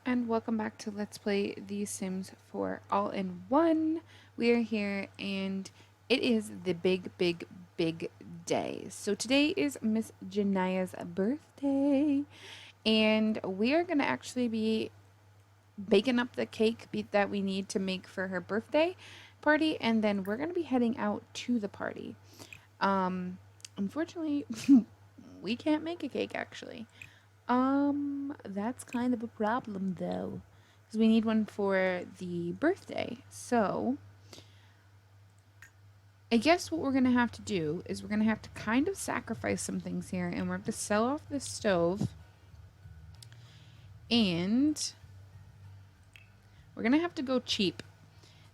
and welcome back to Let's Play The Sims 4 All-in-One. We are here and it is the big day. So today is Miss Jania's birthday and we are going to actually be baking up the cake that we need to make for her birthday party, and then we're going to be heading out to the party. Unfortunately, we can't make a cake actually. That's kind of a problem though, because we need one for the birthday. So, I guess what we're gonna have to do is we're gonna have to kind of sacrifice some things here, and we're going to sell off this stove, and we're gonna have to go cheap.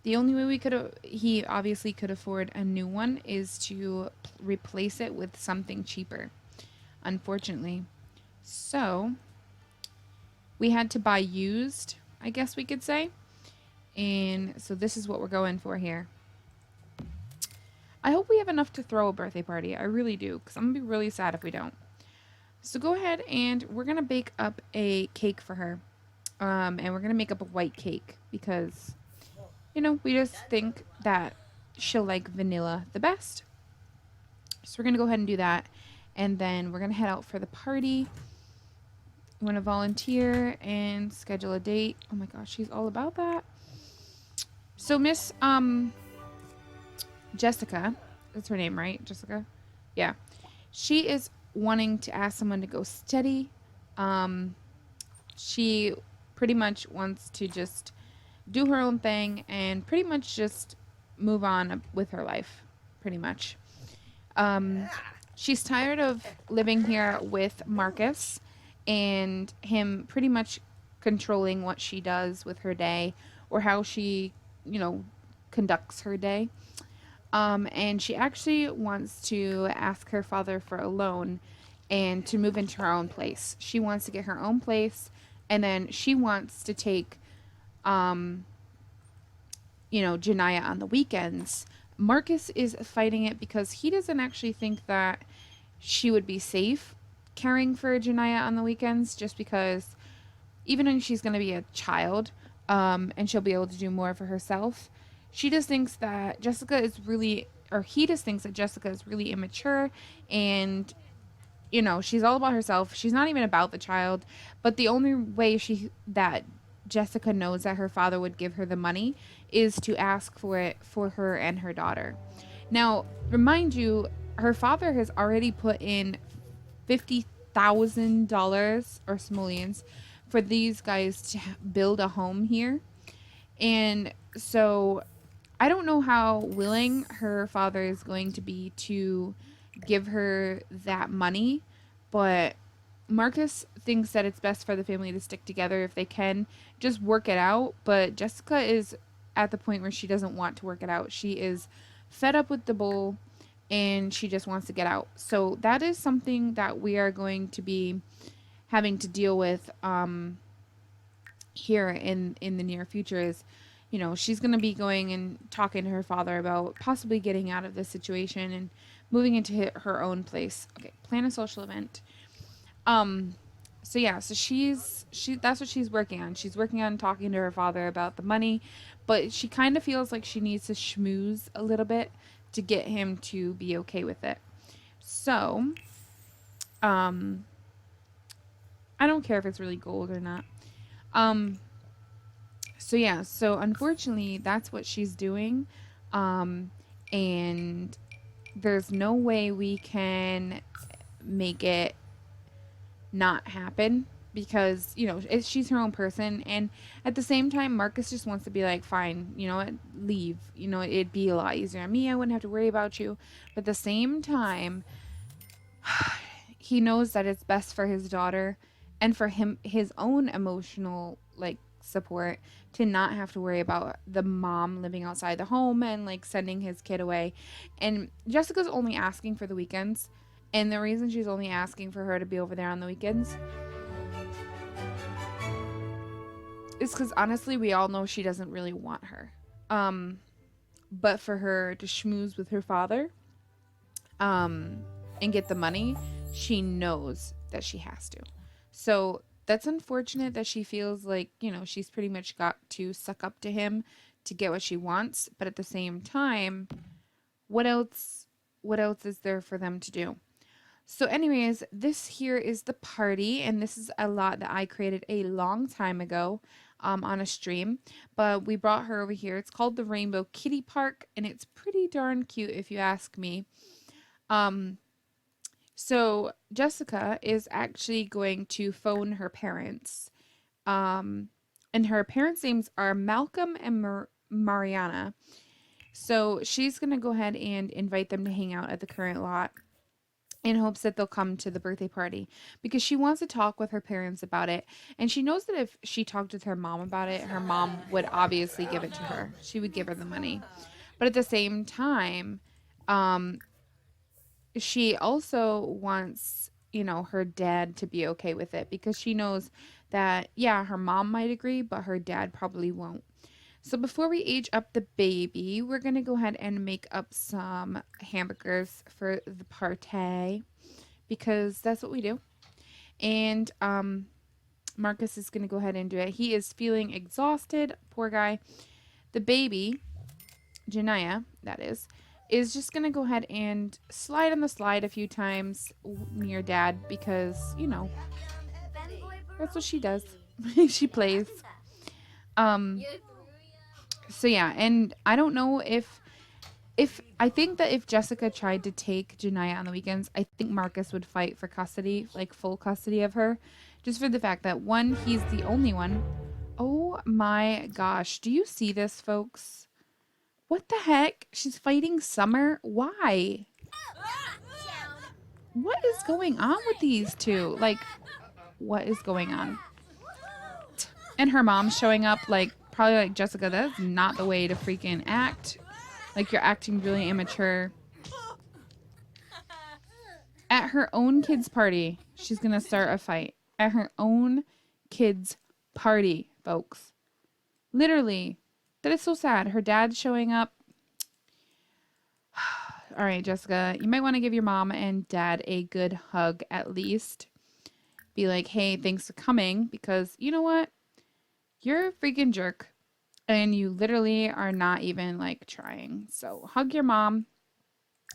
The only way he obviously could afford a new one is to replace it with something cheaper, unfortunately. So, we had to buy used, I guess we could say. And so this is what we're going for here. I hope we have enough to throw a birthday party. I really do, because I'm going to be really sad if we don't. So go ahead and we're going to bake up a cake for her. And we're going to make up a white cake because, you know, we just think that she'll like vanilla the best. So we're going to go ahead and do that. And then we're going to head out for the party. I'm going to volunteer and schedule a date. Oh my gosh, she's all about that. So Miss Jessica, that's her name, right? Jessica? Yeah. She is wanting to ask someone to go steady. She pretty much wants to just do her own thing and pretty much just move on with her life, pretty much. She's tired of living here with Marcus and him pretty much controlling what she does with her day or how she, you know, conducts her day. And she actually wants to ask her father for a loan and to move into her own place. She wants to get her own place, and then she wants to take, Janiyah on the weekends. Marcus is fighting it because he doesn't actually think that she would be safe caring for Janiyah on the weekends, just because even when she's going to be a child, and she'll be able to do more for herself, she just thinks that he just thinks that Jessica is really immature and, you know, she's all about herself. She's not even about the child, but the only way that Jessica knows that her father would give her the money is to ask for it for her and her daughter. Now, remind you, her father has already put in $50,000 or simoleons for these guys to build a home here. And so I don't know how willing her father is going to be to give her that money, but Marcus thinks that it's best for the family to stick together if they can just work it out. But Jessica is at the point where she doesn't want to work it out. She is fed up with the bull and she just wants to get out. So that is something that we are going to be having to deal with here in the near future. Is, you know, she's going to be going and talking to her father about possibly getting out of this situation and moving into her own place. Okay, plan a social event. So yeah, so that's what she's working on. She's working on talking to her father about the money, but she kind of feels like she needs to schmooze a little bit to get him to be okay with it. So, I don't care if it's really gold or not. So yeah, so unfortunately that's what she's doing. And there's no way we can make it not happen because, you know, she's her own person. And at the same time, Marcus just wants to be like, fine, you know what, leave. You know, it'd be a lot easier on me. I wouldn't have to worry about you. But at the same time, he knows that it's best for his daughter and for him, his own emotional, like, support, to not have to worry about the mom living outside the home and like sending his kid away. And Jessica's only asking for the weekends, and the reason she's only asking for her to be over there on the weekends is because honestly we all know she doesn't really want her, but for her to schmooze with her father and get the money, she knows that she has to. So That's unfortunate that she feels like, she's pretty much got to suck up to him to get what she wants, but at the same time, what else is there for them to do? So anyways, this here is the party, and this is a lot that I created a long time ago on a stream, but we brought her over here. It's called the Rainbow Kitty Park, and it's pretty darn cute if you ask me. So Jessica is actually going to phone her parents. And her parents' names are Malcolm and Mariana. So she's going to go ahead and invite them to hang out at the current lot in hopes that they'll come to the birthday party because she wants to talk with her parents about it. And she knows that if she talked with her mom about it, her mom would obviously give it to her. She would give her the money. But at the same time, she also wants, her dad to be okay with it because she knows that, yeah, her mom might agree, but her dad probably won't. So before we age up the baby, we're going to go ahead and make up some hamburgers for the party because that's what we do. And Marcus is going to go ahead and do it. He is feeling exhausted, poor guy. The baby, Janiyah, that is just going to go ahead and slide on the slide a few times near dad because, that's what she does. She plays. So yeah, and I don't know if I think that if Jessica tried to take Janiyah on the weekends, I think Marcus would fight for custody, like full custody of her, just for the fact that one, he's the only one. Oh my gosh, do you see this, folks? What the heck? She's fighting Summer? Why? What is going on with these two? Like, what is going on? And her mom's showing up, like, probably like, Jessica, that's not the way to freaking act. Like, you're acting really immature. At her own kid's party, she's gonna start a fight. At her own kid's party, folks. Literally. That is so sad. Her dad's showing up. All right, Jessica, you might want to give your mom and dad a good hug at least. Be like, hey, thanks for coming, because you know what? You're a freaking jerk. And you literally are not even like trying. So hug your mom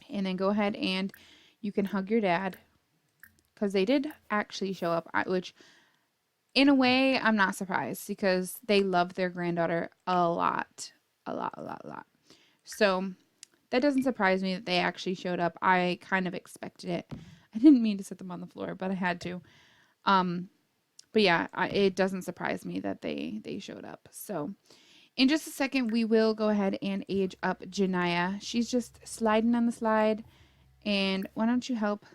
and then go ahead and you can hug your dad because they did actually show up, which in a way I'm not surprised because they love their granddaughter a lot. So that doesn't surprise me that they actually showed up. I kind of expected it. I didn't mean to set them on the floor, but I had to. But yeah, it doesn't surprise me that they showed up. So in just a second, we will go ahead and age up Janiyah. She's just sliding on the slide. And why don't you help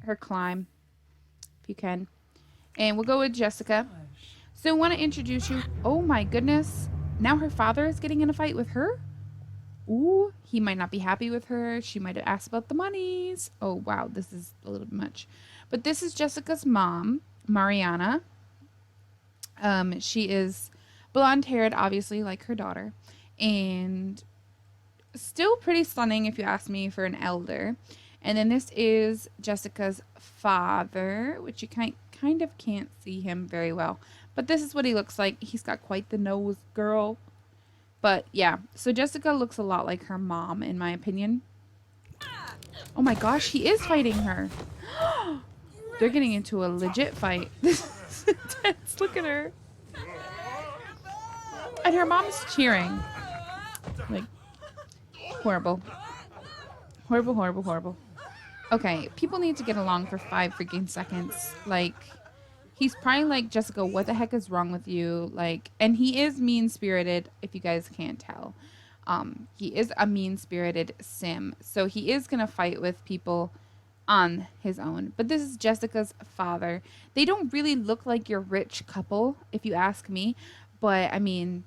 her climb if you can. And we'll go with Jessica. So I want to introduce you. Oh my goodness. Now her father is getting in a fight with her? Ooh, he might not be happy with her. She might have asked about the monies. Oh, wow. This is a little bit much. But this is Jessica's mom, Mariana. She is blonde-haired, obviously, like her daughter, and still pretty stunning, if you ask me, for an elder. And then this is Jessica's father, which you kind of can't see him very well. But this is what he looks like. He's got quite the nose, girl. But, yeah. So Jessica looks a lot like her mom, in my opinion. Oh my gosh, he is fighting her. They're getting into a legit fight. This is intense. Look at her. And her mom's cheering. Like, horrible. Horrible. Okay, people need to get along for 5 freaking seconds. Like, he's probably like, Jessica, what the heck is wrong with you? Like, and he is mean-spirited, if you guys can't tell. He is a mean-spirited sim. So he is going to fight with people on his own. But this is Jessica's father. They don't really look like your rich couple, if you ask me. But, I mean,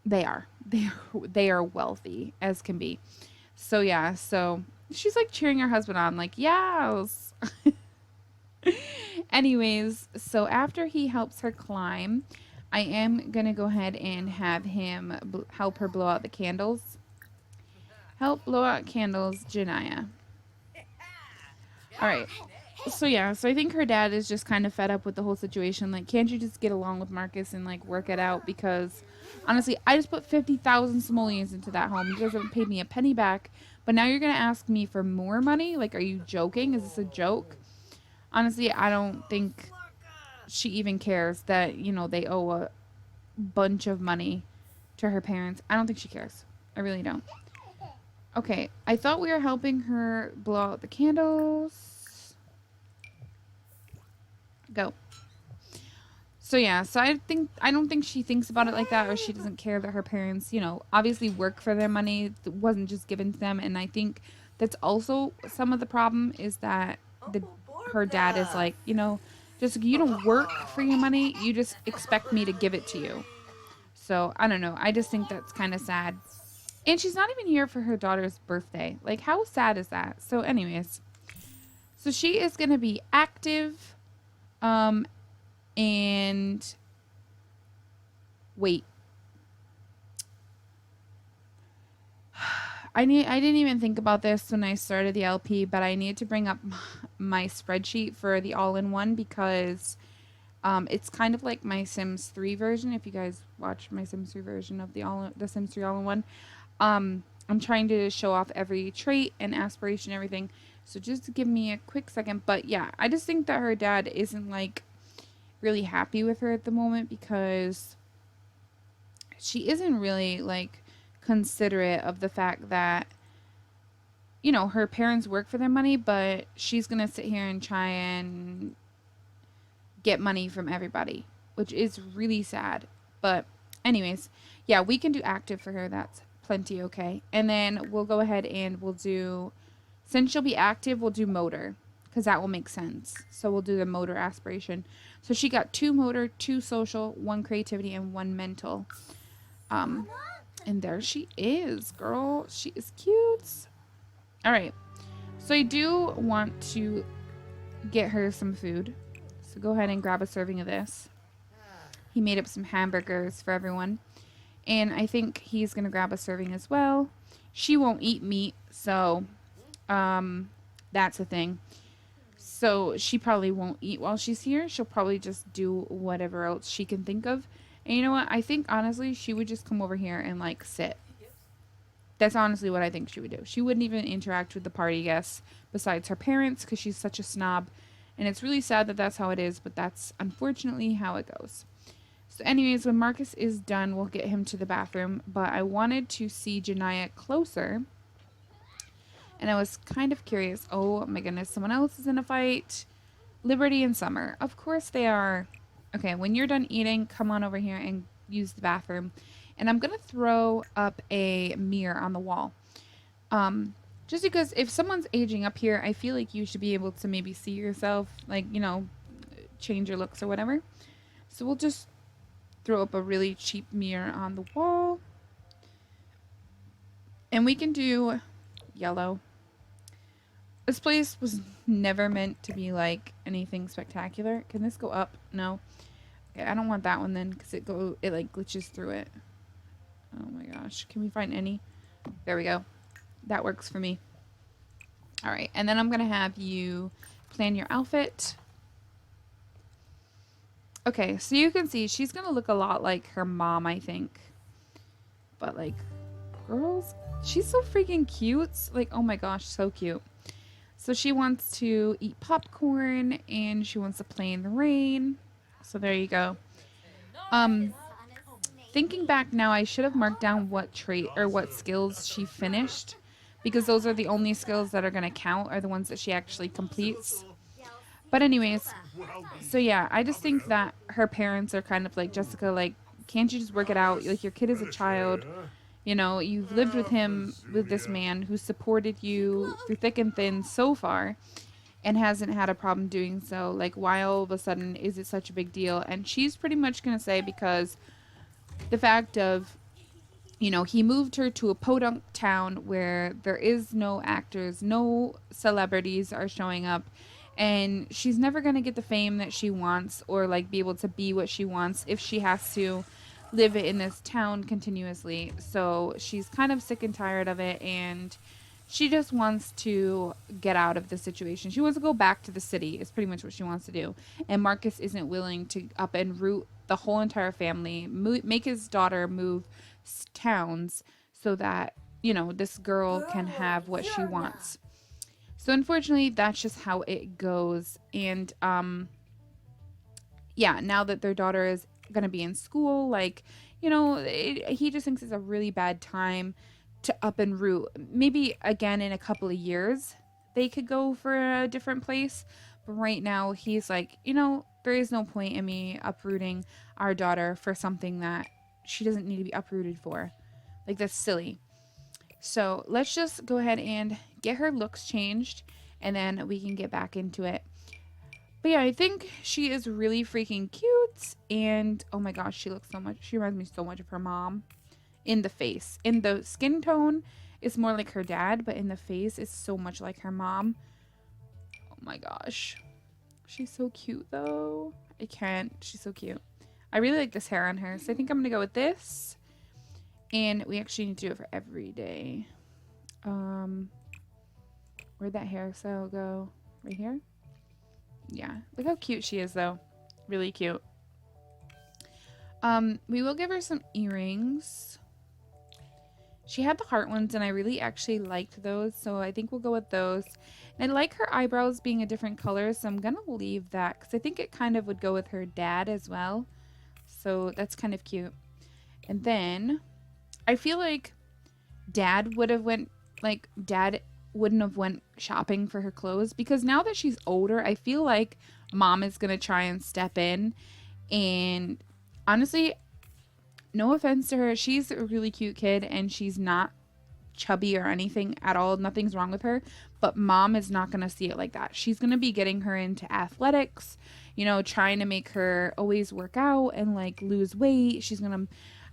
they are. They are wealthy as can be. So, yeah. So, she's like cheering her husband on. Like, yes. Anyways, so after he helps her climb, I am going to go ahead and have him help her blow out the candles. Help blow out candles, Janiyah. All right. So yeah, so I think her dad is just kind of fed up with the whole situation. Like, can't you just get along with Marcus and like work it out? Because honestly, I just put 50,000 simoleons into that home. You guys haven't paid me a penny back, but now you're gonna ask me for more money? Like, are you joking? Is this a joke? Honestly, I don't think she even cares that they owe a bunch of money to her parents. I don't think she cares. I really don't. Okay, I thought we were helping her blow out the candles. Go. So yeah, so I don't think she thinks about it like that, or she doesn't care that her parents, obviously work for their money. It wasn't just given to them, and I think that's also some of the problem is that the her dad is like, just you don't work for your money, you just expect me to give it to you. So I don't know. I just think that's kind of sad. And she's not even here for her daughter's birthday. Like, how sad is that? So, anyways, so she is gonna be active, um, and wait. I didn't even think about this when I started the LP, but I need to bring up my spreadsheet for the all-in-one because it's kind of like my Sims 3 version. If you guys watch my Sims 3 version of the Sims 3 all-in-one, I'm trying to show off every trait and aspiration and everything. So just give me a quick second. But yeah, I just think that her dad isn't like really happy with her at the moment because she isn't really like considerate of the fact that her parents work for their money, but she's gonna sit here and try and get money from everybody, which is really sad. But anyways, yeah, we can do active for her. That's plenty okay. And then we'll go ahead and we'll do, since she'll be active, we'll do motor because that will make sense. So we'll do the motor aspiration. So she got 2 motor, 2 social, 1 creativity, and 1 mental. And there she is, girl. She is cute. All right. So I do want to get her some food. So go ahead and grab a serving of this. He made up some hamburgers for everyone. And I think he's going to grab a serving as well. She won't eat meat, so that's a thing. So she probably won't eat while she's here. She'll probably just do whatever else she can think of. And you know what? I think, honestly, she would just come over here and, like, sit. That's honestly what I think she would do. She wouldn't even interact with the party guests besides her parents because she's such a snob. And it's really sad that that's how it is, but that's unfortunately how it goes. So anyways, when Marcus is done, we'll get him to the bathroom. But I wanted to see Janiyah closer. And I was kind of curious. Oh my goodness, someone else is in a fight. Liberty and Summer. Of course they are. Okay, when you're done eating, come on over here and use the bathroom. And I'm going to throw up a mirror on the wall. Just because if someone's aging up here, I feel like you should be able to maybe see yourself, like, change your looks or whatever. So we'll just throw up a really cheap mirror on the wall. And we can do yellow. This place was never meant to be like anything spectacular. Can this go up? No. Okay, I don't want that one then because it like glitches through it. Oh my gosh. Can we find any? There we go. That works for me. All right. And then I'm going to have you plan your outfit. Okay. So you can see she's going to look a lot like her mom, I think. But like, girls, she's so freaking cute. Like, oh my gosh, so cute. So she wants to eat popcorn and she wants to play in the rain. So there you go. Thinking back now, I should have marked down what trait or what skills she finished because those are the only skills that are going to count are the ones that she actually completes. But anyways, so yeah, I just think that her parents are kind of like, Jessica, like, can't you just work it out? Like, your kid is a child. You've lived with this man who supported you through thick and thin so far and hasn't had a problem doing so. Like, why all of a sudden is it such a big deal? And she's pretty much going to say because the fact of, he moved her to a podunk town where there is no actors, no celebrities are showing up, and she's never going to get the fame that she wants or, like, be able to be what she wants if she has to live in this town continuously. So she's kind of sick and tired of it, and She just wants to get out of the situation. She wants to go back to the city, is pretty much what she wants to do. And Marcus isn't willing to up and root the whole entire family, make his daughter move towns so that, this girl can have what she wants. So unfortunately, that's just how it goes. And yeah, now that their daughter is going to be in school, like, he just thinks it's a really bad time to up and root. Maybe again in a couple of years, they could go for a different place. But right now, he's like, there is no point in me uprooting our daughter for something that she doesn't need to be uprooted for. Like, that's silly. So let's just go ahead and get her looks changed, and then we can get back into it. But yeah, I think she is really freaking cute. And oh my gosh, she reminds me so much of her mom in the face. In the skin tone, it's more like her dad, but in the face, it's so much like her mom. Oh my gosh. She's so cute though. I can't. She's so cute. I really like this hair on her. So I think I'm going to go with this. And we actually need to do it for every day. Where'd that hairstyle go? Right here? Yeah, look how cute she is though. Really cute. We will give her some earrings. She had the heart ones and I really actually liked those, so I think we'll go with those. And I like her eyebrows being a different color, so I'm gonna leave that because I think it kind of would go with her dad as well. So that's kind of cute. And then I feel like dad wouldn't have went shopping for her clothes, because now that she's older, I feel like mom is gonna try and step in. And honestly, no offense to her, she's a really cute kid and she's not chubby or anything at all. Nothing's wrong with her, but mom is not gonna see it like that. She's gonna be getting her into athletics, trying to make her always work out and like lose weight.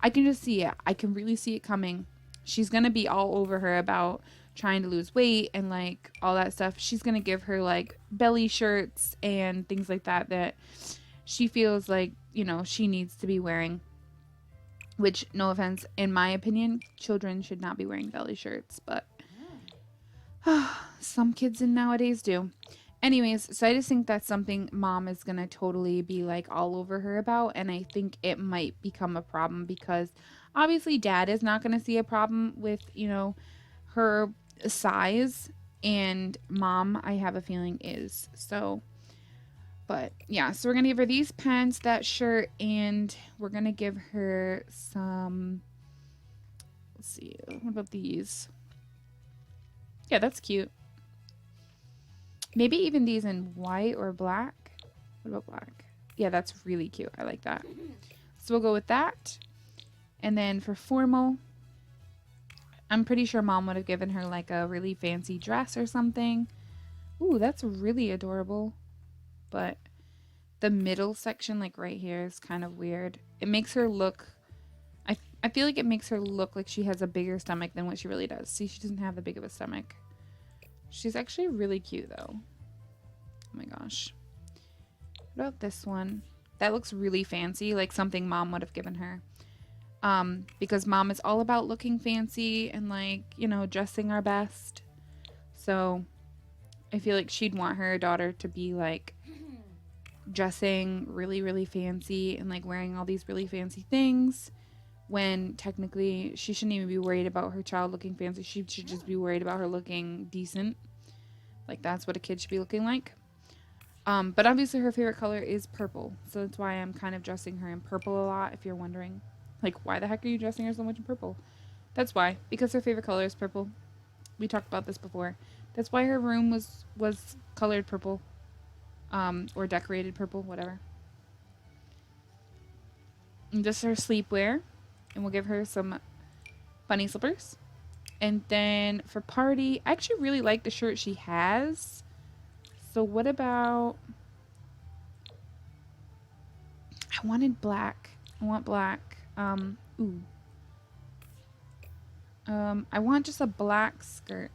I can just see it. I can really see it coming. She's gonna be all over her about trying to lose weight and like all that stuff. She's gonna give her like belly shirts and things like that she feels like, she needs to be wearing. Which, no offense, in my opinion, children should not be wearing belly shirts, but some kids in nowadays do. Anyways, so I just think that's something mom is gonna totally be like all over her about, and I think it might become a problem because obviously dad is not gonna see a problem with, her size, and mom, I have a feeling, is. So, but yeah, so we're gonna give her these pants, that shirt, and we're gonna give her some, let's see, what about these? Yeah, that's cute. Maybe even these in white or black. What about black? Yeah, that's really cute. I like that. So we'll go with that. And then for formal, I'm pretty sure mom would have given her like a really fancy dress or something. Ooh, that's really adorable. But the middle section, like right here, is kind of weird. It makes her look, I feel like it makes her look like she has a bigger stomach than what she really does. See, she doesn't have that big of a stomach. She's actually really cute though. Oh my gosh. What about this one? That looks really fancy, like something mom would have given her. Because mom is all about looking fancy and like, dressing our best. So I feel like she'd want her daughter to be like dressing really, really fancy and like wearing all these really fancy things, when technically she shouldn't even be worried about her child looking fancy. She should just be worried about her looking decent. Like, that's what a kid should be looking like. But obviously her favorite color is purple, so that's why I'm kind of dressing her in purple a lot, if you're wondering. Like, why the heck are you dressing her so much in purple? That's why. Because her favorite color is purple. We talked about this before. That's why her room was colored purple. Or decorated purple, whatever. And just her sleepwear. And we'll give her some bunny slippers. And then for party, I actually really like the shirt she has. So what about... I wanted black. I want black. Ooh. I want just a black skirt.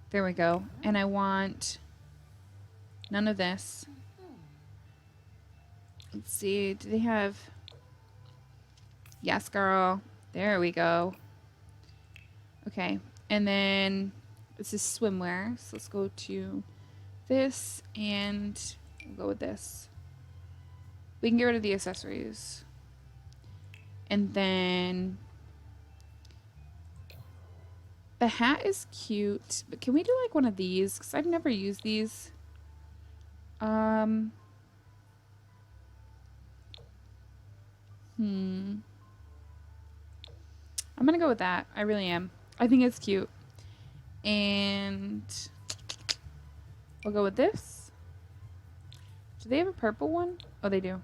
There we go. And I want none of this. Let's see. Do they have... Yes, girl. There we go. Okay. And then This is swimwear. So let's go to this and we'll go with this. We can get rid of the accessories. And then the hat is cute, but can we do like one of these? Because I've never used these. I'm gonna go with that. I really am. I think it's cute. And we'll go with this. Do they have a purple one? Oh, they do.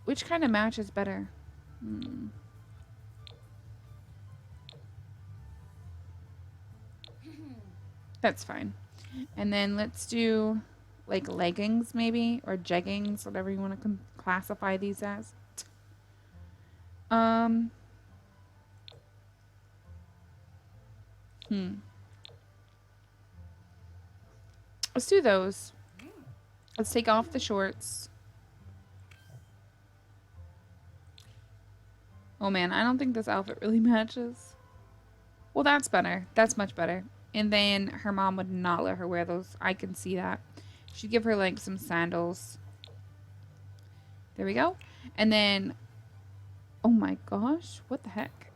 Which kind of matches better? That's fine. And then let's do like leggings maybe, or jeggings, whatever you want to classify these as. Let's do those. Let's take off the shorts. Oh man, I don't think this outfit really matches. Well, that's better. That's much better. And then her mom would not let her wear those. I can see that. She'd give her like some sandals. There we go. And then, oh my gosh, what the heck?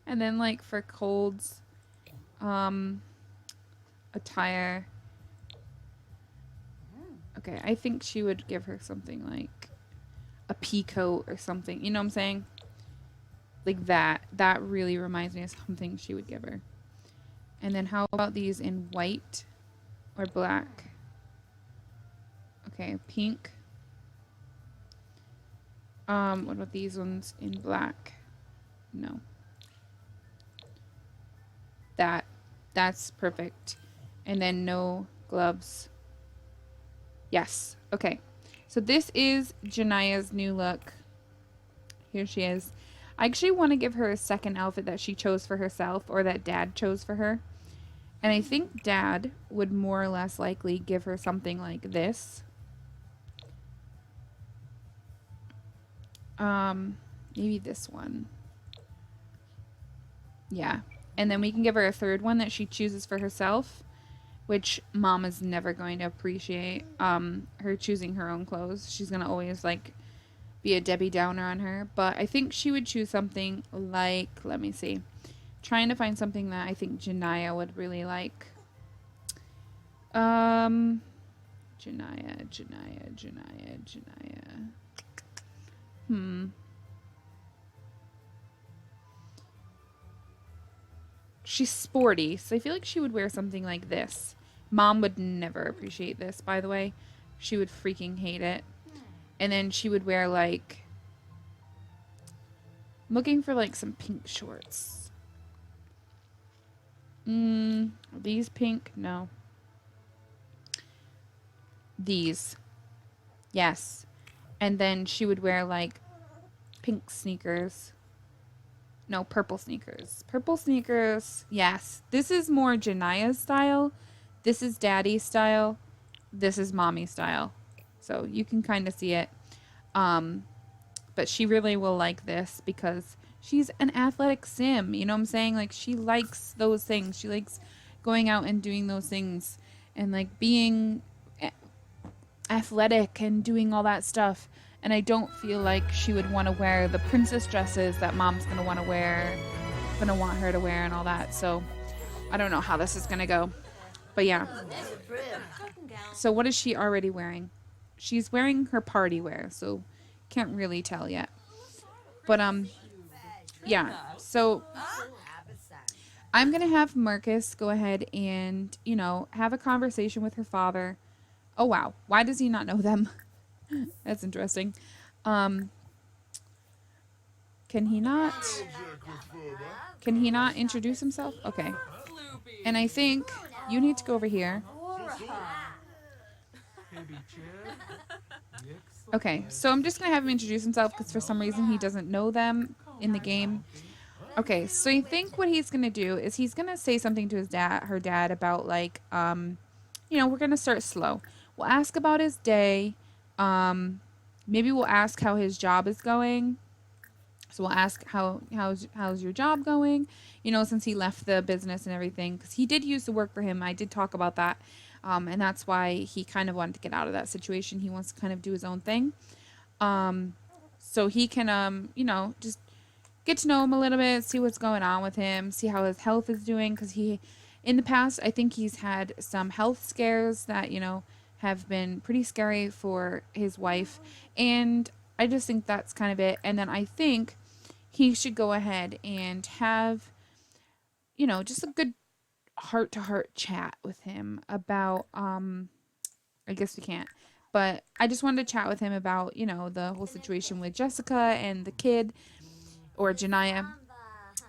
And then like for Cold's attire. Okay, I think she would give her something like a pea coat or something. You know what I'm saying? Like that. That really reminds me of something she would give her. And then how about these in white or black? Okay, pink. What about these ones in black? No. That's perfect. And then no gloves. Yes. Okay. So this is Jania's new look. Here she is. I actually want to give her a second outfit that she chose for herself, or that Dad chose for her. And I think Dad would more or less likely give her something like this. Maybe this one. Yeah. And then we can give her a third one that she chooses for herself, which Mom is never going to appreciate, her choosing her own clothes. She's going to always, like, be a Debbie Downer on her. But I think she would choose something like, let me see. Trying to find something that I think Jania would really like. Jania. She's sporty, so I feel like she would wear something like this. Mom would never appreciate this, by the way. She would freaking hate it. And then she would wear, like... I'm looking for, like, some pink shorts. Are these pink? No. These. Yes. And then she would wear, like, pink sneakers. No, purple sneakers. Purple sneakers. Yes. This is more Jania's style. This is Daddy's style. This is Mommy's style. So you can kind of see it. But she really will like this because she's an athletic sim. You know what I'm saying? Like, she likes those things. She likes going out and doing those things. And, like, being athletic and doing all that stuff. And I don't feel like she would want to wear the princess dresses that Mom's going to want to wear, going to want her to wear and all that. So I don't know how this is going to go. But yeah. So what is she already wearing? She's wearing her party wear, so can't really tell yet. But yeah. So I'm going to have Marcus go ahead and, you know, have a conversation with her father. Oh wow. Why does he not know them? That's interesting. Can he not introduce himself? Okay. And I think you need to go over here. Okay, so I'm just going to have him introduce himself because for some reason he doesn't know them in the game. Okay, so I think what he's going to do is he's going to say something to her dad about, like, you know, we're going to start slow. We'll ask about his day. Maybe we'll ask how his job is going. So we'll ask how's your job going, since he left the business and everything, because he did used to work for him. I did talk about that, and that's why he kind of wanted to get out of that situation. He wants to kind of do his own thing, so he can just get to know him a little bit, see what's going on with him, see how his health is doing, because in the past, I think he's had some health scares that have been pretty scary for his wife, and I just think that's kind of it. And then I think he should go ahead and have, just a good heart to heart chat with him about, I guess we can't, but I just wanted to chat with him about, the whole situation with Jessica and the kid, or Janaya,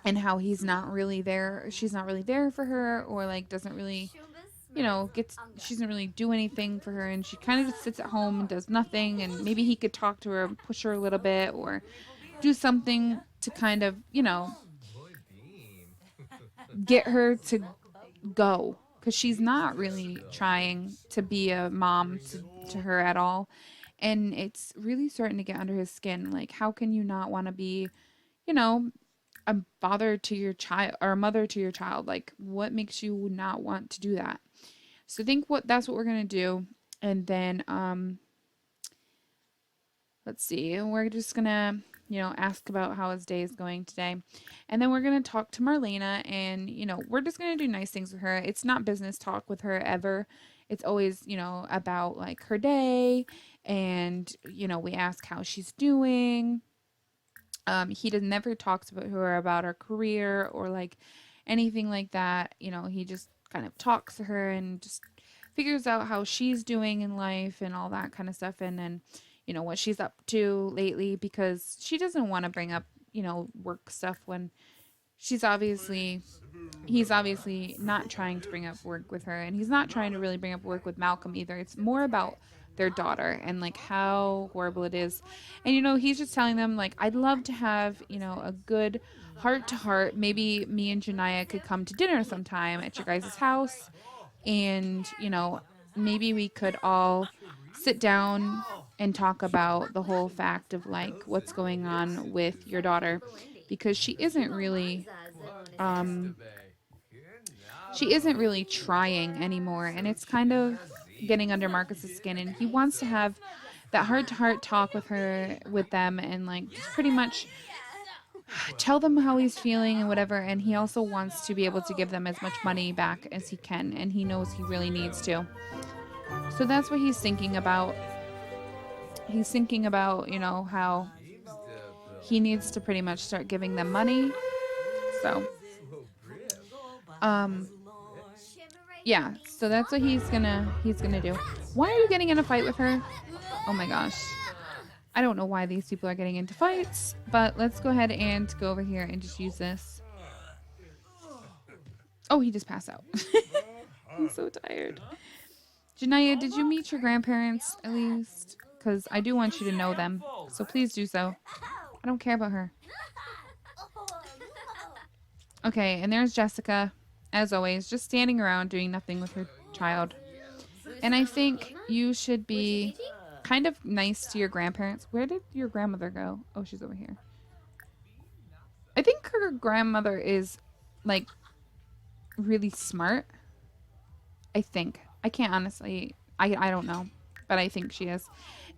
and how he's not really there. She's not really there for her, or like doesn't really, she doesn't really do anything for her, and she kind of just sits at home and does nothing. And maybe he could talk to her, push her a little bit, or do something to kind of, get her to go, because she's not really trying to be a mom to her at all. And it's really starting to get under his skin. Like, how can you not want to be, you know, a father to your child, or a mother to your child? Like, what makes you not want to do that? So I think that's what we're gonna do. And then let's see, we're just gonna ask about how his day is going today, and then we're gonna talk to Marlena, and we're just gonna do nice things with her. It's not business talk with her ever. It's always about like her day, and we ask how she's doing. He does never talks about her about her career or like anything like that. He just kind of talks to her and just figures out how she's doing in life and all that kind of stuff, and then what she's up to lately, because she doesn't want to bring up work stuff when she's obviously he's obviously not trying to bring up work with her, and he's not trying to really bring up work with Malcolm either. It's more about their daughter and like how horrible it is. And he's just telling them like, I'd love to have a good heart to heart. Maybe me and Janaya could come to dinner sometime at your guys' house, and maybe we could all sit down and talk about the whole fact of like what's going on with your daughter, because um she isn't really trying anymore, and it's kind of getting under Marcus's skin, and he wants to have that heart to heart talk with them, and like just pretty much tell them how he's feeling and whatever. And he also wants to be able to give them as much money back as he can, and he knows he really needs to. So that's what he's thinking about. He's thinking about how he needs to pretty much start giving them money. So um yeah, so that's what he's gonna do. Why are you getting in a fight with her? Oh my gosh, I don't know why these people are getting into fights, but let's go ahead and go over here and just use this. Oh, he just passed out. I'm so tired. Janaya, did you meet your grandparents at least? Because I do want you to know them, so please do so. I don't care about her. Okay, and there's Jessica, as always, just standing around doing nothing with her child. And I think you should be kind of nice to your grandparents. Where did your grandmother go? Oh, she's over here. I think her grandmother is like really smart. I think. I can't honestly. I don't know, but I think she is.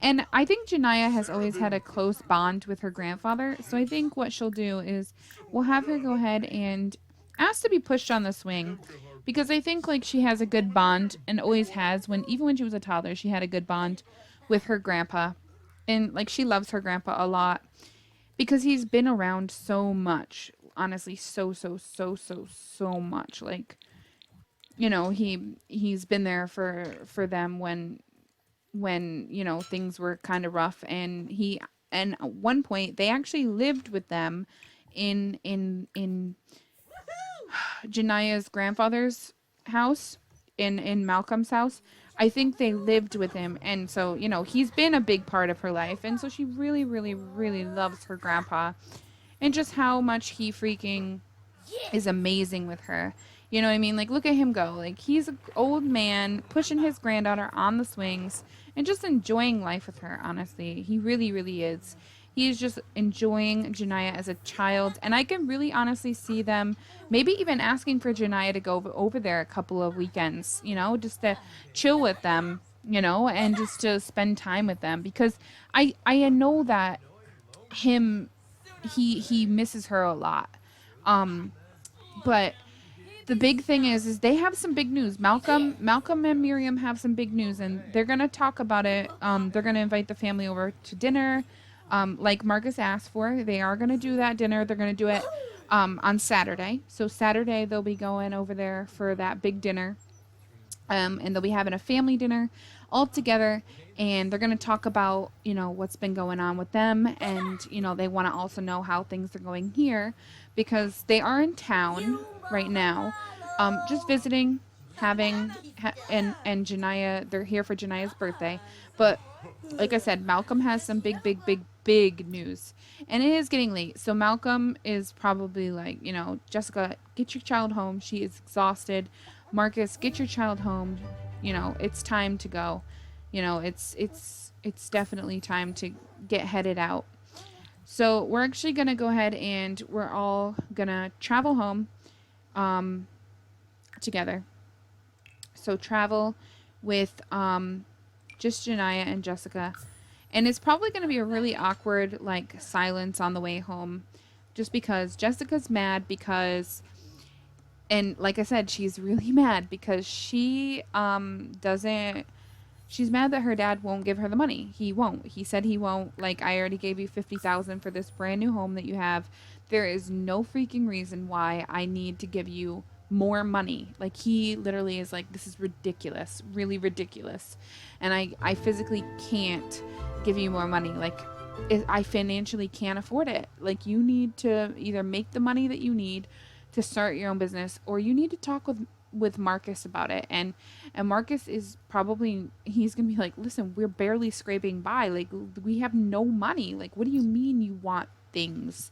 And I think Janaya has always had a close bond with her grandfather. So I think what she'll do is we'll have her go ahead and ask to be pushed on the swing, because I think like she has a good bond, and always has, even when she was a toddler, she had a good bond with her grandpa. And like she loves her grandpa a lot, because he's been around so much. Honestly, so much. Like he's been there for them when things were kind of rough, and at one point they actually lived with them in Janaya's grandfather's house, in Malcolm's house. I think they lived with him, and so he's been a big part of her life, and so she really really really loves her grandpa, and just how much he freaking is amazing with her. You know what I mean? Like, look at him go. Like, he's an old man pushing his granddaughter on the swings and just enjoying life with her, honestly. He really, really is. He's just enjoying Janiyah as a child. And I can really honestly see them maybe even asking for Janiyah to go over there a couple of weekends, just to chill with them, and just to spend time with them. Because I know that him he misses her a lot. But the big thing is they have some big news. Malcolm and Miriam have some big news, and they're gonna talk about it. They're gonna invite the family over to dinner, like Marcus asked for. They are gonna do that dinner. They're gonna do it on Saturday. So Saturday they'll be going over there for that big dinner, and they'll be having a family dinner all together. And they're going to talk about, what's been going on with them. And, they want to also know how things are going here because they are in town right now, just visiting, and Janiyah, they're here for Janiyah's birthday. But like I said, Malcolm has some big news. And it is getting late. So Malcolm is probably like, Jessica, get your child home. She is exhausted. Marcus, get your child home. It's time to go. It's definitely time to get headed out. So we're actually going to go ahead and we're all going to travel home together. So travel with just Janiyah and Jessica. And it's probably going to be a really awkward silence on the way home just because Jessica's mad because, and like I said, she's really mad because she she's mad that her dad won't give her the money. He won't. He said he won't. I already gave you $50,000 for this brand new home that you have. There is no freaking reason why I need to give you more money. He literally is this is ridiculous. Really ridiculous. And I physically can't give you more money. I financially can't afford it. You need to either make the money that you need to start your own business, or you need to talk with Marcus about it. And Marcus is probably, he's gonna be like, listen, we're barely scraping by. We have no money. What do you mean you want things?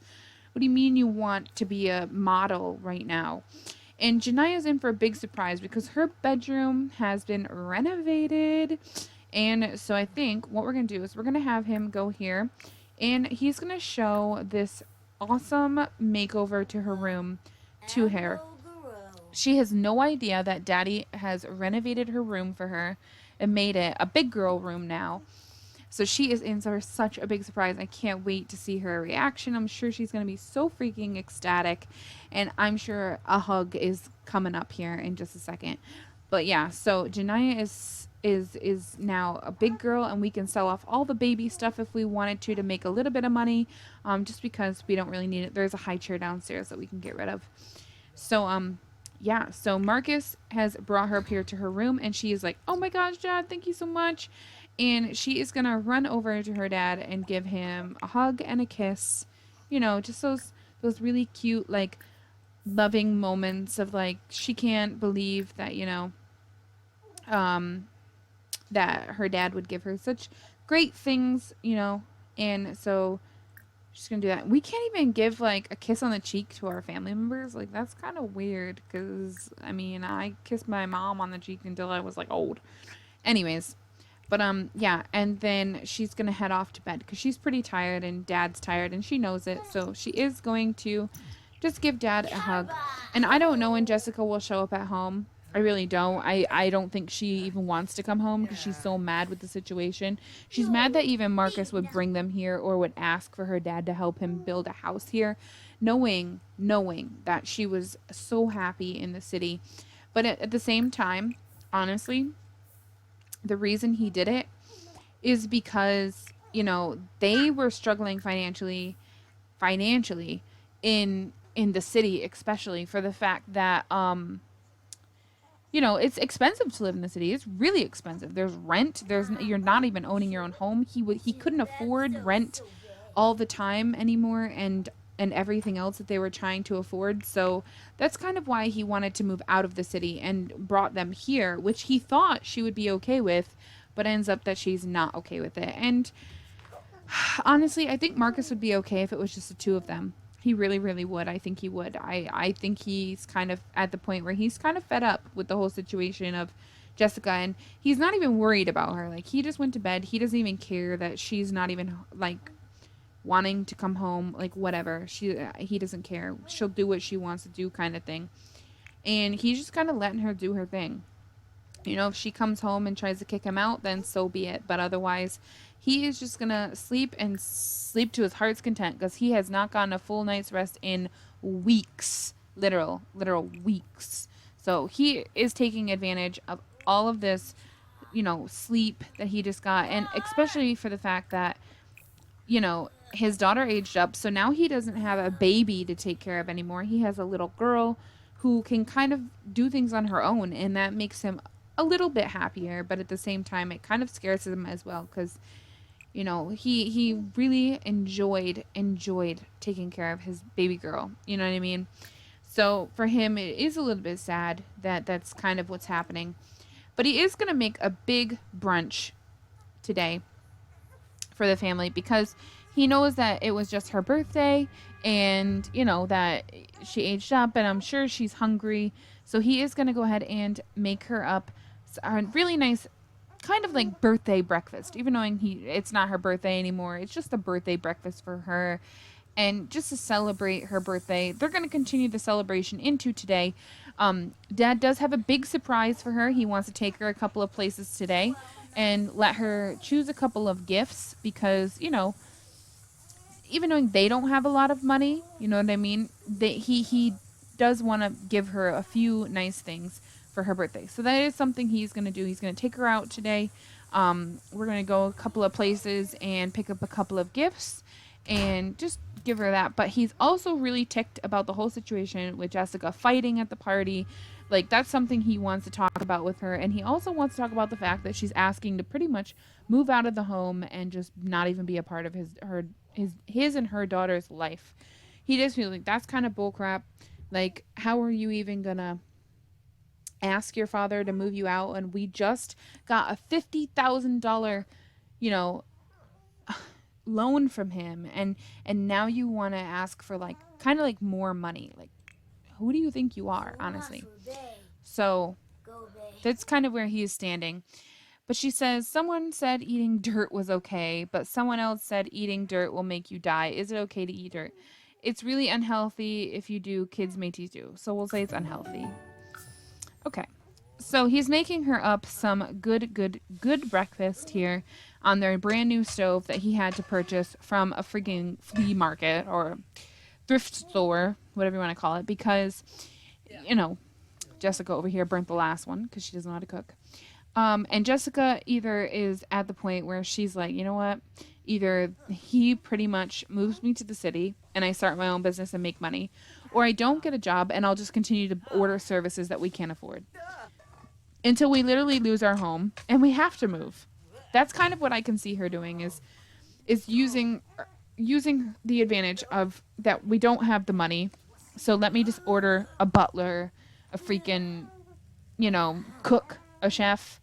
What do you mean you want to be a model right now? And Janiyah's in for a big surprise because her bedroom has been renovated. And so I think what we're gonna do is we're gonna have him go here and he's gonna show this awesome makeover to her room to her. She has no idea that Daddy has renovated her room for her and made it a big girl room now. So she is in for such a big surprise. I can't wait to see her reaction. I'm sure she's going to be so freaking ecstatic. And I'm sure a hug is coming up here in just a second. But yeah, so Janiyah is now a big girl, and we can sell off all the baby stuff if we wanted to make a little bit of money, just because we don't really need it. There's a high chair downstairs that we can get rid of. So yeah, so Marcus has brought her up here to her room, and she is like, oh my gosh, Dad, thank you so much. And she is gonna run over to her dad and give him a hug and a kiss, just those really cute loving moments of she can't believe that that her dad would give her such great things, and so she's gonna do that. We can't even give a kiss on the cheek to our family members. That's kind of weird because I kissed my mom on the cheek until I was old. Anyways, but yeah, and then she's gonna head off to bed because she's pretty tired and Dad's tired and she knows it. So she is going to just give Dad a hug. And I don't know when Jessica will show up at home. I really don't. I don't think she even wants to come home because she's so mad with the situation. She's mad that even Marcus would bring them here or would ask for her dad to help him build a house here, knowing that she was so happy in the city. But at the same time, honestly, the reason he did it is because, they were struggling financially in the city, especially for the fact that it's expensive to live in the city. It's really expensive. There's rent. You're not even owning your own home. He couldn't afford rent all the time anymore, and everything else that they were trying to afford. So that's kind of why he wanted to move out of the city and brought them here, which he thought she would be okay with, but ends up that she's not okay with it. And honestly, I think Marcus would be okay if it was just the two of them. He really, really would. I think he would. I think he's kind of at the point where he's kind of fed up with the whole situation of Jessica, and he's not even worried about her. He just went to bed. He doesn't even care that she's not even wanting to come home, like whatever. He doesn't care. She'll do what she wants to do, kind of thing. And he's just kind of letting her do her thing. You know, if she comes home and tries to kick him out, then so be it. But otherwise, he is just gonna sleep and sleep to his heart's content because he has not gotten a full night's rest in weeks, literal weeks. So he is taking advantage of all of this, you know, sleep that he just got, and especially for the fact that, you know, his daughter aged up, so now he doesn't have a baby to take care of anymore. He has a little girl who can kind of do things on her own, and that makes him a little bit happier, but at the same time it kind of scares him as well because, you know, he really enjoyed taking care of his baby girl, you know what I mean? So for him it is a little bit sad that that's kind of what's happening. But he is going to make a big brunch today for the family because he knows that it was just her birthday and, you know, that she aged up and I'm sure she's hungry. So he is going to go ahead and make her up a really nice kind of like birthday breakfast, even knowing it's not her birthday anymore. It's just a birthday breakfast for her. And just to celebrate her birthday, they're going to continue the celebration into today. Dad does have a big surprise for her. He wants to take her a couple of places today and let her choose a couple of gifts because, you know, even though they don't have a lot of money, you know what I mean? He does want to give her a few nice things for her birthday. So that is something he's going to do. He's going to take her out today. We're going to go a couple of places and pick up a couple of gifts and just give her that. But he's also really ticked about the whole situation with Jessica fighting at the party. Like, that's something he wants to talk about with her. And he also wants to talk about the fact that she's asking to pretty much move out of the home and just not even be a part of his and her daughter's life. He just feels like that's kind of bullcrap. Like, how are you even gonna ask your father to move you out? And we just got a $50,000, you know, loan from him, and now you want to ask for like kind of like more money. Like, who do you think you are, honestly? So that's kind of where he is standing. But she says, someone said eating dirt was okay, but someone else said eating dirt will make you die. Is it okay to eat dirt? It's really unhealthy. If you do, kids may tease you. So we'll say it's unhealthy. Okay. So he's making her up some good breakfast here on their brand new stove that he had to purchase from a freaking flea market or thrift store, whatever you want to call it, because, you know, Jessica over here burnt the last one because she doesn't know how to cook. And Jessica either is at the point where she's like, you know what? Either he pretty much moves me to the city and I start my own business and make money, or I don't get a job and I'll just continue to order services that we can't afford until we literally lose our home and we have to move. That's kind of what I can see her doing is using the advantage of that we don't have the money. So let me just order a butler, a freaking, you know, cook, a chef.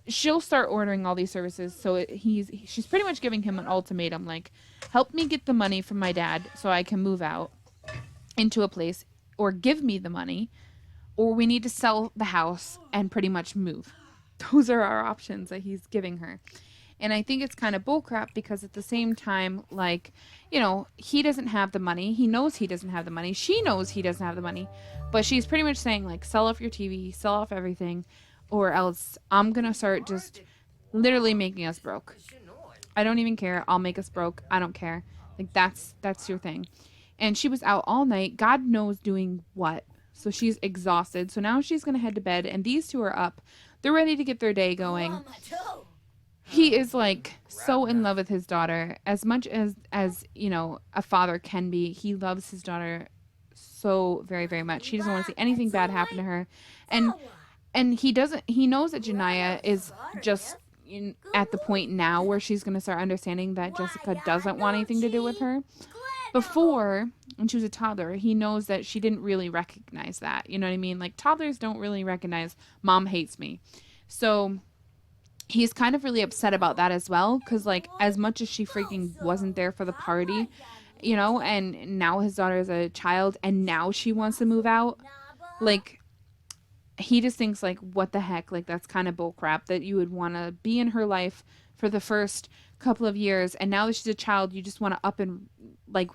She'll start ordering all these services. So she's pretty much giving him an ultimatum, like, help me get the money from my dad so I can move out into a place, or give me the money, or we need to sell the house and pretty much move. Those are our options that he's giving her. And I think it's kind of bullcrap because at the same time, like, you know, he doesn't have the money. He knows he doesn't have the money. She knows he doesn't have the money. But she's pretty much saying, like, sell off your TV, sell off everything, or else I'm going to start just literally making us broke. I don't even care. I'll make us broke. I don't care. Like, that's your thing. And she was out all night. God knows doing what. So she's exhausted. So now she's going to head to bed. And these two are up. They're ready to get their day going. He is like so in love with his daughter, as much as you know a father can be. He loves his daughter so very, very much. He doesn't want to see anything bad happen to her, and he knows that Janiyah is just at the point now where she's going to start understanding that Jessica doesn't want anything to do with her. Before, when she was a toddler, he knows that she didn't really recognize that. You know what I mean? Like, toddlers don't really recognize mom hates me. So he's kind of really upset about that as well. Because, like, as much as she freaking wasn't there for the party, you know, and now his daughter is a child and now she wants to move out. Like, he just thinks, like, what the heck? Like, that's kind of bullcrap that you would want to be in her life for the first couple of years, and now that she's a child, you just want to up and like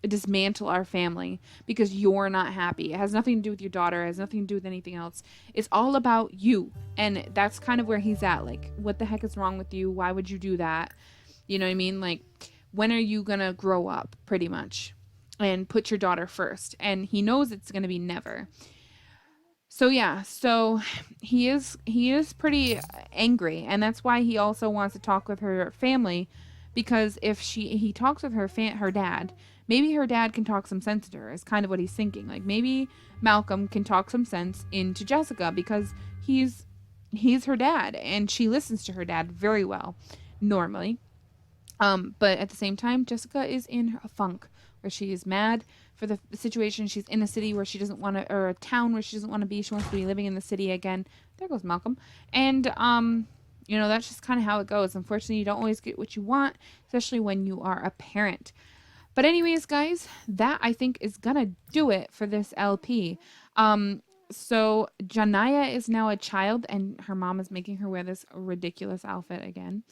dismantle our family because you're not happy. It has nothing to do with your daughter. It has nothing to do with anything else. It's all about you. And that's kind of where he's at. Like, what the heck is wrong with you? Why would you do that? You know what I mean? Like, when are you going to grow up, pretty much, and put your daughter first? And he knows it's going to be never. So yeah, so he is pretty angry, and that's why he also wants to talk with her family, because if he talks with her dad, maybe her dad can talk some sense into her. Is kind of what he's thinking. Like, maybe Malcolm can talk some sense into Jessica, because he's her dad, and she listens to her dad very well normally. But at the same time, Jessica is in a funk where she is mad for the situation. She's in a city where she doesn't want to, or a town where she doesn't want to be. She wants to be living in the city again. There goes Malcolm. And, you know, that's just kind of how it goes. Unfortunately, you don't always get what you want, especially when you are a parent. But anyways, guys, that I think is going to do it for this LP. So Janaya is now a child, and her mom is making her wear this ridiculous outfit again.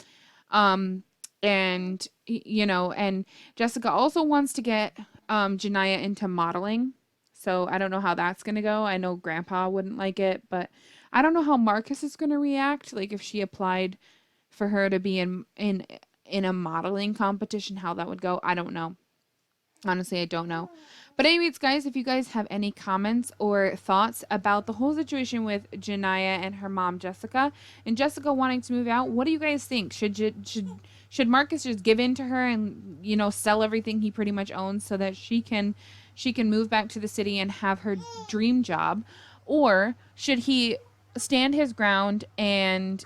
And, you know, and Jessica also wants to get Janaya into modeling. So I don't know how that's going to go. I know Grandpa wouldn't like it, but I don't know how Marcus is going to react. Like, if she applied for her to be in a modeling competition, how that would go. I don't know. Honestly, I don't know. But anyways, guys, if you guys have any comments or thoughts about the whole situation with Janaya and her mom, Jessica, and Jessica wanting to move out, what do you guys think? Should Marcus just give in to her and, you know, sell everything he pretty much owns so that she can move back to the city and have her dream job? Or should he stand his ground and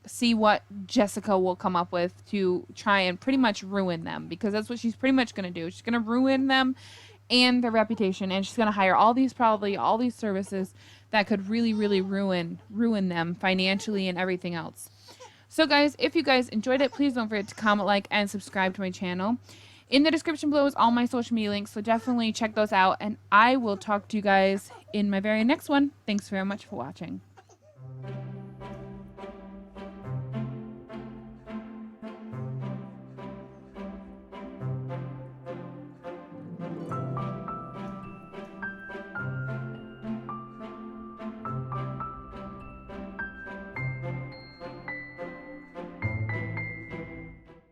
see what Jessica will come up with to try and pretty much ruin them? Because that's what she's pretty much going to do. She's going to ruin them and their reputation, and she's going to hire all these services that could really, really ruin them financially and everything else. So guys, if you guys enjoyed it, please don't forget to comment, like, and subscribe to my channel. In the description below is all my social media links, so definitely check those out, and I will talk to you guys in my very next one. Thanks very much for watching.